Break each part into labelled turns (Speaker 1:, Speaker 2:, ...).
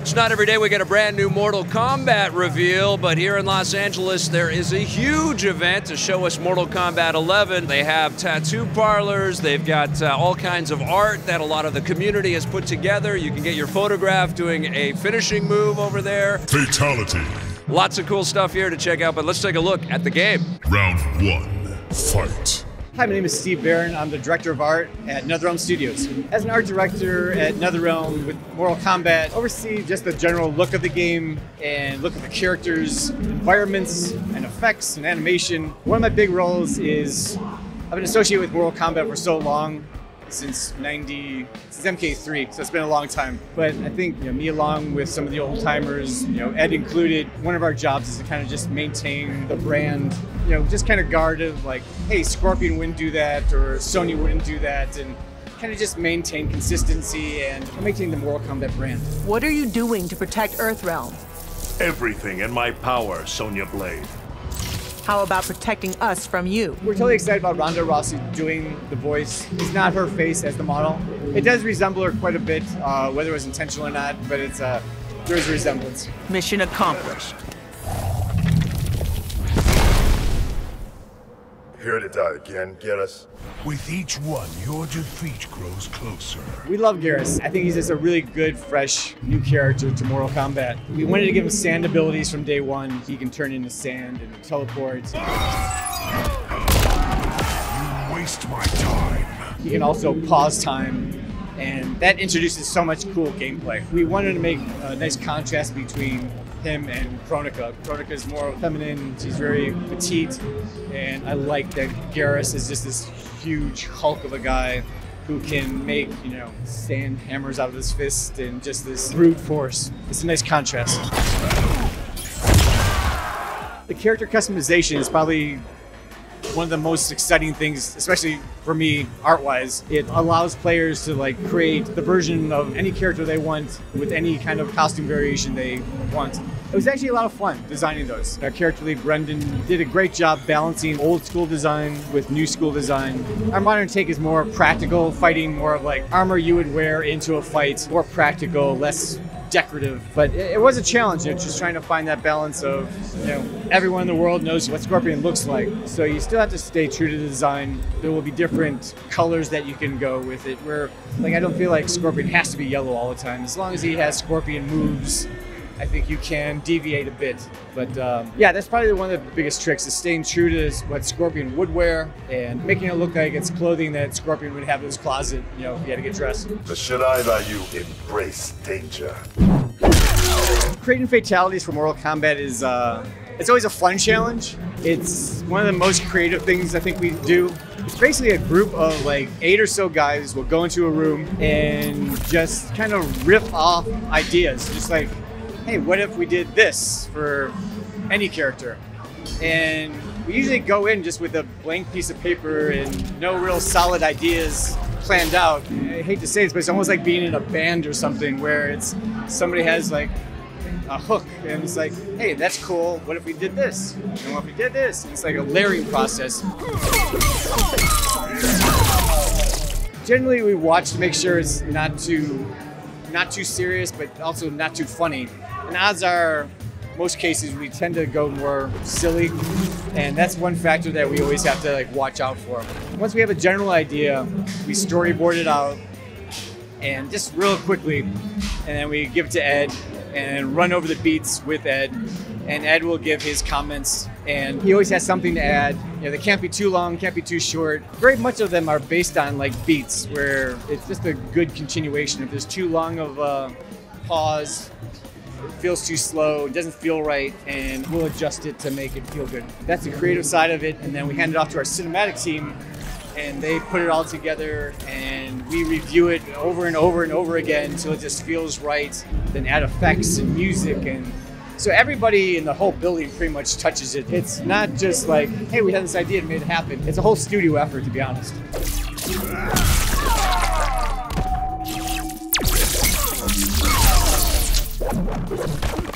Speaker 1: It's not every day we get a brand new Mortal Kombat reveal, but here in Los Angeles there is a huge event to show us Mortal Kombat 11. They have tattoo parlors, they've got all kinds of art that a lot of the community has put together. You can get your photograph doing a finishing move over there.
Speaker 2: Fatality.
Speaker 1: Lots of cool stuff here to check out, but let's take a look at the game.
Speaker 2: Round 1, fight.
Speaker 3: Hi, my name is Steve Beran. I'm the director of art at NetherRealm Studios. As an art director at NetherRealm with Mortal Kombat, I oversee just the general look of the game and look at the characters, environments, and effects and animation. One of my big roles is I've been associated with Mortal Kombat for so long, since MK3, so it's been a long time. But I think me along with some of the old timers, Ed included, one of our jobs is to kind of just maintain the brand, just kind of guard of like, hey, Scorpion wouldn't do that, or Sonya wouldn't do that, and kind of just maintain consistency and maintain the Mortal Kombat brand.
Speaker 4: What are you doing to protect Earthrealm?
Speaker 5: Everything in my power, Sonya Blade.
Speaker 4: How about protecting us from you?
Speaker 3: We're totally excited about Ronda Rousey doing the voice. It's not her face as the model. It does resemble her quite a bit, whether it was intentional or not, but it's there's a resemblance.
Speaker 4: Mission accomplished.
Speaker 2: Here to die again, Garrus.
Speaker 6: With each one, your defeat grows closer.
Speaker 3: We love Garrus. I think he's just a really good, fresh, new character to Mortal Kombat. We wanted to give him sand abilities from day one. He can turn into sand and teleport.
Speaker 6: You waste my time.
Speaker 3: He can also pause time, and that introduces so much cool gameplay. We wanted to make a nice contrast between him and Kronika. Kronika is more feminine, she's very petite, and I like that Garrus is just this huge hulk of a guy who can make, sand hammers out of his fist and just this brute force. It's a nice contrast. The character customization is probably one of the most exciting things, especially for me, art-wise. It allows players to create the version of any character they want with any kind of costume variation they want. It was actually a lot of fun designing those. Our character lead, Brendan, did a great job balancing old school design with new school design. Our modern take is more practical, fighting more of like armor you would wear into a fight, more practical, less decorative. But it was a challenge, just trying to find that balance of, everyone in the world knows what Scorpion looks like. So you still have to stay true to the design. There will be different colors that you can go with it, where I don't feel like Scorpion has to be yellow all the time. As long as he has Scorpion moves, I think you can deviate a bit. But yeah, that's probably one of the biggest tricks, is staying true to what Scorpion would wear and making it look like it's clothing that Scorpion would have in his closet, if he had to get dressed.
Speaker 2: The Shaddai Ryu embrace danger.
Speaker 3: Creating fatalities for Mortal Kombat is it's always a fun challenge. It's one of the most creative things I think we do. It's basically a group of 8 or so guys will go into a room and just kind of riff off ideas. Just like, hey, what if we did this for any character? And we usually go in just with a blank piece of paper and no real solid ideas planned out. I hate to say this, but it's almost like being in a band or something, where it's somebody has a hook and it's like, hey, that's cool, what if we did this? And what if we did this? And it's like a layering process. Generally we watch to make sure it's not too serious, but also not too funny. And odds are, most cases we tend to go more silly, and that's one factor that we always have to watch out for. Once we have a general idea, we storyboard it out, and just real quickly, and then we give it to Ed, and run over the beats with Ed, and Ed will give his comments, and he always has something to add. They can't be too long, can't be too short. Very much of them are based on beats, where it's just a good continuation. If there's too long of a pause, it feels too slow, it doesn't feel right, and we'll adjust it to make it feel good. That's the creative side of it, and then we hand it off to our cinematic team, and they put it all together, and we review it over and over and over again until it just feels right, then add effects and music, and so everybody in the whole building pretty much touches it. It's not just like, hey, we had this idea and made it happen. It's a whole studio effort, to be honest.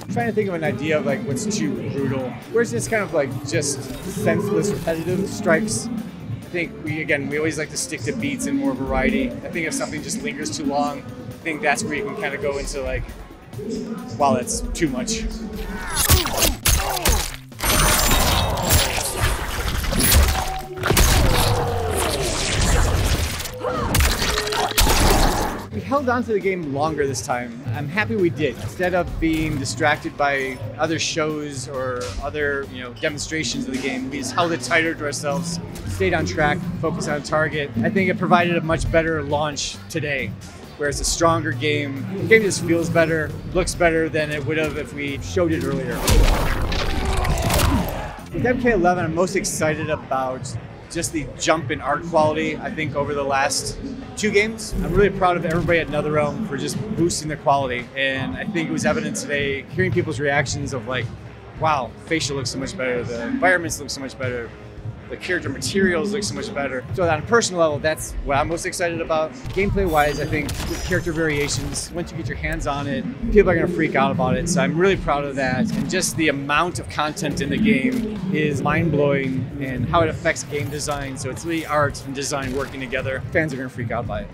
Speaker 3: I'm trying to think of an idea of what's too brutal. Where's this kind of just senseless, repetitive strikes? I think we always like to stick to beats and more variety. I think if something just lingers too long, I think that's where you can kind of go into Wow, that's too much. We held on to the game longer this time. I'm happy we did. Instead of being distracted by other shows or other, demonstrations of the game, we just held it tighter to ourselves, stayed on track, focused on target. I think it provided a much better launch today, where it's a stronger game. The game just feels better, looks better than it would have if we showed it earlier. With MK11, I'm most excited about just the jump in art quality, I think, over the last 2 games. I'm really proud of everybody at NetherRealm for just boosting the quality. And I think it was evident today, hearing people's reactions of like, wow, facial looks so much better, the environments look so much better, the character materials look so much better. So on a personal level, that's what I'm most excited about. Gameplay-wise, I think with character variations, once you get your hands on it, people are gonna freak out about it. So I'm really proud of that. And just the amount of content in the game is mind-blowing, and how it affects game design. So it's really art and design working together. Fans are gonna freak out by it.